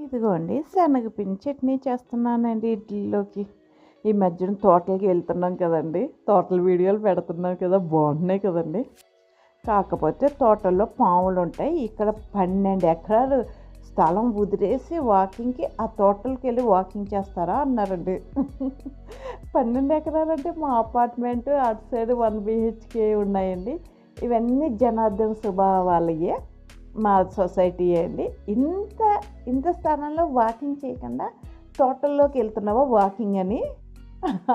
ఇదిగోండి శనగపిండి చట్నీ చేస్తున్నానండి ఇడ్లీలోకి. ఈ మధ్యన తోటలకి వెళ్తున్నాం కదండి, తోటల వీడియోలు పెడుతున్నాం కదా, బాగుంటున్నాయి కదండి. కాకపోతే తోటల్లో పాములు ఉంటాయి. ఇక్కడ 12 ఎకరాలు స్థలం వదిలేసి వాకింగ్కి ఆ తోటలకి వెళ్ళి వాకింగ్ చేస్తారా అన్నారండి. 12 ఎకరాలు అంటే మా అపార్ట్మెంట్ అటు సైడ్ 1 BHK ఉన్నాయండి. ఇవన్నీ జనార్దన్ సుభా వాళ్ళయే, మా సొసైటీ అండి. ఇంత ఇంత స్థానంలో వాకింగ్ చేయకుండా తోటల్లోకి వెళ్తున్నావా వాకింగ్ అని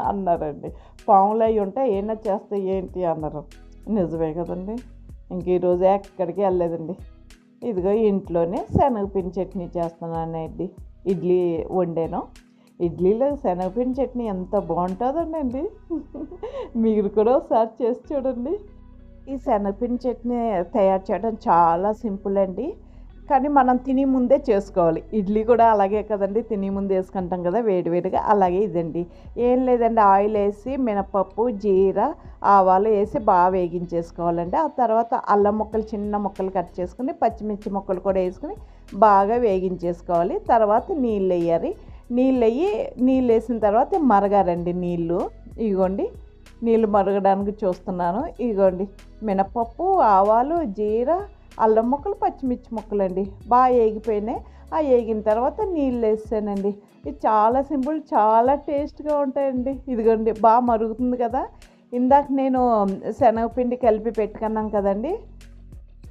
అన్నారండి. పాములు అవి ఉంటాయి, ఏమైనా చేస్తాయి ఏంటి అన్నారు. నిజమే కదండి. ఇంక ఈరోజు ఎక్కడికి వెళ్ళలేదండి. ఇదిగో ఇంట్లోనే శనగపిండి చట్నీ చేస్తున్నానండి. ఇడ్లీ వండాను. ఇడ్లీలో శనగపిండి చట్నీ ఎంత బాగుంటుందండి. మీరు కూడా ఒకసారి చేసి చూడండి. ఈ శనగపిండి చట్నీ తయారు చేయడం చాలా సింపుల్ అండి, కానీ మనం తిని ముందే చేసుకోవాలి. ఇడ్లీ కూడా అలాగే కదండి, తిని ముందు వేసుకుంటాం కదా వేడివేడిగా, అలాగే ఇదండి. ఏం లేదండి, ఆయిల్ వేసి మినపప్పు, జీరా, ఆవాలు వేసి బాగా వేగించేసుకోవాలండి. ఆ తర్వాత అల్లం ముక్కలు చిన్న ముక్కలు కట్ చేసుకుని, పచ్చిమిర్చి ముక్కలు కూడా వేసుకుని బాగా వేగించేసుకోవాలి. తర్వాత నీళ్ళు వేయాలి. నీళ్ళు వేసిన తర్వాత మరగారండి నీళ్ళు. ఇగోండి నీళ్ళు మరగడానికి చూస్తున్నాను. ఇగోండి మినపప్పు, ఆవాలు, జీరా, అల్లం ముక్కలు, పచ్చిమిర్చి ముక్కలు అండి బాగా వేగిపోయినాయి. ఆ వేగిన తర్వాత నీళ్ళు వేసానండి. ఇది చాలా సింపుల్, చాలా టేస్ట్గా ఉంటాయండి. ఇదిగోండి బాగా మరుగుతుంది కదా. ఇందాక నేను శనగపిండి కలిపి పెట్టుకున్నాం కదండి.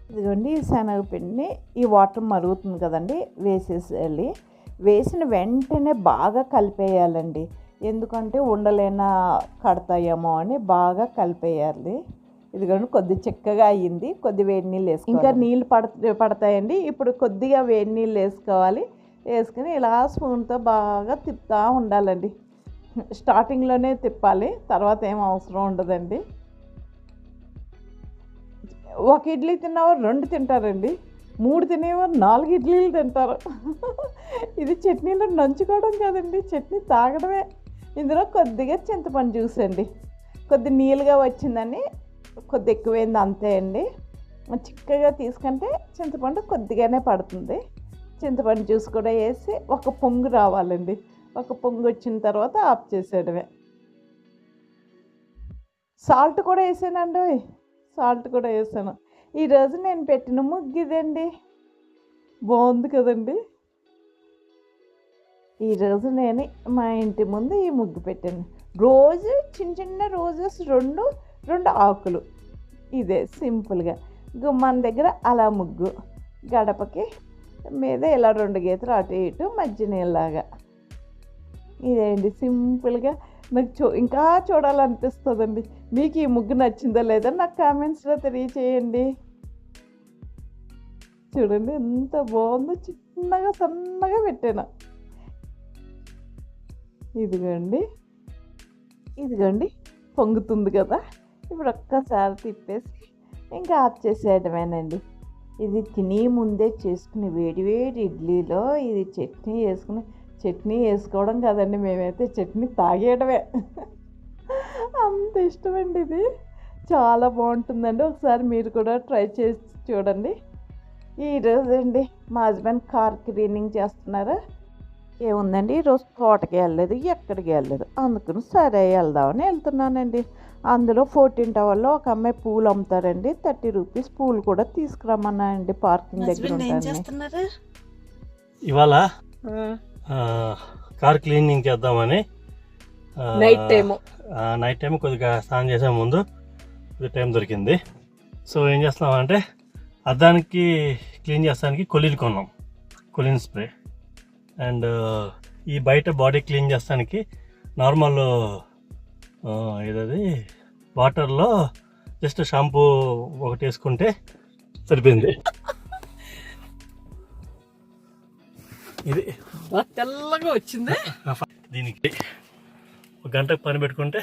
ఇదిగోండి ఈ శనగపిండిని ఈ వాటర్ మరుగుతుంది కదండి వేసేసేయాలి. వేసిన వెంటనే బాగా కలిపేయాలండి. ఎందుకంటే ఉండలేనా కడతాయేమో అని బాగా కలిపేయాలి. ఇదిగోండి కొద్ది చిక్కగా అయ్యింది. కొద్ది వేడి నీళ్ళు వేసుకోవాలి. ఇంకా నీళ్ళు పడతాయండి. ఇప్పుడు కొద్దిగా వేడి నీళ్ళు వేసుకోవాలి. వేసుకుని ఇలా స్పూన్తో బాగా తిప్పుతూ ఉండాలండి. స్టార్టింగ్లోనే తిప్పాలి, తర్వాత ఏం అవసరం ఉండదండి. ఒక ఇడ్లీ తిన్నవారు 2 తింటారండి, 3 తినేవారు 4 ఇడ్లీలు తింటారు. ఇది చట్నీలో నంచుకోవడం కాదండి, చట్నీ తాగడమే. ఇందులో కొద్దిగా చింతపండు జ్యూస్ అండి. కొద్ది నీళ్ళుగా వచ్చిందని కొద్ది ఎక్కువైంది అంతే అండి. చిక్కగా తీసుకుంటే చింతపండు కొద్దిగానే పడుతుంది. చింతపండు జ్యూస్ కూడా వేసి ఒక పొంగు రావాలండి. ఒక పొంగు వచ్చిన తర్వాత ఆఫ్ చేసేయడమే. సాల్ట్ కూడా వేసానండి, సాల్ట్ కూడా వేసాను. ఈరోజు నేను పెట్టిన ముగ్గు ఇదండి. బాగుంది కదండి. ఈరోజు నేను మా ఇంటి ముందు ఈ ముగ్గు పెట్టాను. రోజు చిన్న చిన్న రోజెస్ 2 ఆకులు, ఇదే సింపుల్గా. గుమ్మాన్ దగ్గర అలా ముగ్గు, గడపకి మీద ఇలా 2 గీతలు అటు ఇటు మధ్య నీళ్ళలాగా. ఇదేంటి సింపుల్గా. నాకు ఇంకా చూడాలనిపిస్తుందండి. మీకు ఈ ముగ్గు నచ్చిందో లేదో నాకు కామెంట్స్లో తెలియచేయండి. చూడండి ఎంత బాగుందో, చిన్నగా సన్నగా పెట్టాను. ఇదిగోండి పొంగుతుంది కదా. ఇప్పుడు ఒక్కసారి తిప్పేసి ఇంకా ఆఫ్ చేసేయడమేనండి. ఇది తిని ముందే చేసుకుని వేడివేడి ఇడ్లీలో ఇది చట్నీ వేసుకోవడం కాదండి, మేమైతే చట్నీ తాగేయడమే. అంత ఇష్టమండి. ఇది చాలా బాగుంటుందండి. ఒకసారి మీరు కూడా ట్రై చేసి చూడండి. ఈరోజు అండి మా హస్బెండ్ కార్ క్లీనింగ్ చేస్తున్నారు. ఏముందండి, ఈరోజు తోటకి వెళ్ళలేదు, ఎక్కడికి వెళ్ళలేదు, అందుకని సరే వెళ్దామని వెళ్తున్నానండి. అందులో 14 టవర్లో ఒక అమ్మాయి పూలు అమ్ముతారండి. 30 రూపీస్ పూలు కూడా తీసుకురమ్మన్నానండి. పార్కింగ్ దగ్గర ఉంటాను. ఇవాళ కార్ క్లీనింగ్ చేద్దామని నైట్ టైం కొద్దిగా స్నానం చేసే ముందు కొద్దిగా టైం దొరికింది. సో ఏం చేస్తున్నామంటే అద్దానికి క్లీన్ చేస్తానికి కొలీలు కొన్నాం, కొలీన్ స్ప్రే. అండ్ ఈ బయట బాడీ క్లీన్ చేస్తానికి నార్మల్ ఏదది వాటర్లో జస్ట్ షాంపూ ఒకటి వేసుకుంటే సరిపోయింది. ఇది తెల్లగా వచ్చింది. దీనికి 1 గంటకు పని పెట్టుకుంటే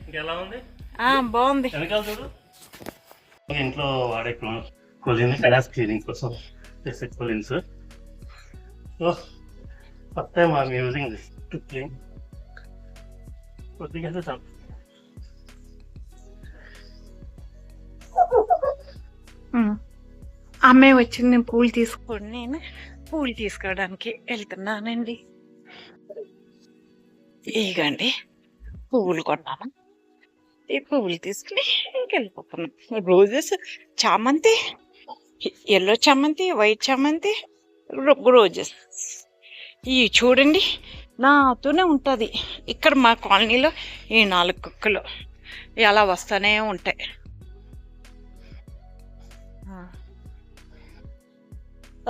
ఇంకెలా ఉంది? బాగుంది. వెనకాల చూడు. ఇంట్లో వాడే కొలిన్ గ్యాస్ క్లీనింగ్ కోసం చేసే Collins. First time I'm using this to clean. కొద్దిగా చాలు. అమ్మాయి వచ్చింది, నేను పూలు తీసుకొని నేను పూలు తీసుకోవడానికి వెళ్తున్నానండి. ఇగండి పువ్వులు కొన్నాను. ఈ పువ్వులు తీసుకుని ఇంకెళ్ళిపోతున్నాం. రోజెస్, చామంతి, ఎల్లో చామంతి, వైట్ చామంతి, రోజెస్. ఇవి చూడండి నాతోనే ఉంటుంది. ఇక్కడ మా కాలనీలో ఈ 4 కుక్కలు ఎలా వస్తూనే ఉంటాయి.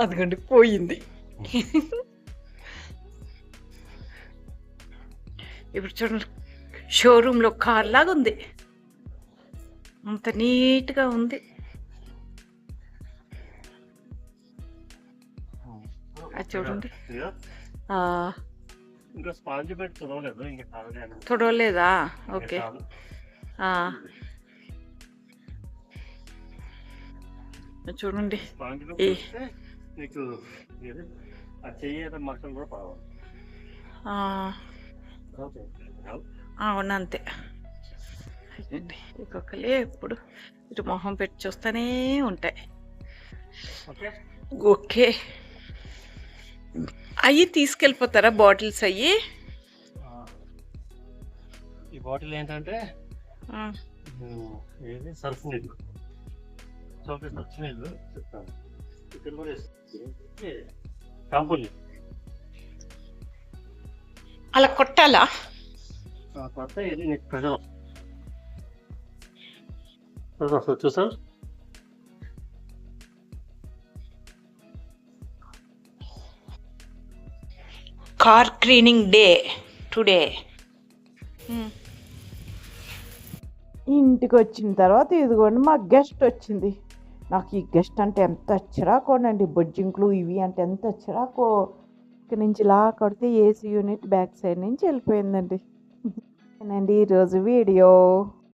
అదిగండి పోయింది. ఇప్పుడు చూడండి, షోరూంలో కార్ లాగా ఉంది, అంత నీట్గా ఉంది. అది చూడండి. ఇంకా స్పాంజ్ పెట్టి తుడవలేదు, ఇంకా తాగలేదు. తుడవలేదా? ఓకే. చూడండి స్పాంజ్ నీకు ఆ చెయ్యి మక్కలు కూడా పడవాలి. అవునంతే. ఒక్కొక్కలే ఎప్పుడు ఇటు మొహం పెట్టి చూస్తూనే ఉంటాయి. ఓకే, అవి తీసుకెళ్ళిపోతారా బాటిల్స్? అయ్యి ఈ బాటిల్ ఏంటంటే ఏది సర్ఫ్ నీళ్ళు, సర్ఫ్ నీళ్ళు చెప్తాను. ఇక్కడ కూడా షాంపూ నీళ్ళు అలా కొట్టాలా? కొత్త ఇది నీకు ప్రజలు చూసారు. Car cleaning day today. ఇంటికి వచ్చిన తర్వాత ఇదిగోండి మా గెస్ట్ వచ్చింది. నాకు ఈ గెస్ట్ అంటే ఎంత చిరాకోనండి, బొజ్జింకులు ఇవి అంటే ఎంత చిరాకో. ఇక్కడ నుంచి ఇలా కొడితే ఏసీ యూనిట్ బ్యాక్ సైడ్ నుంచి వెళ్ళిపోయిందండి. ఈరోజు వీడియో.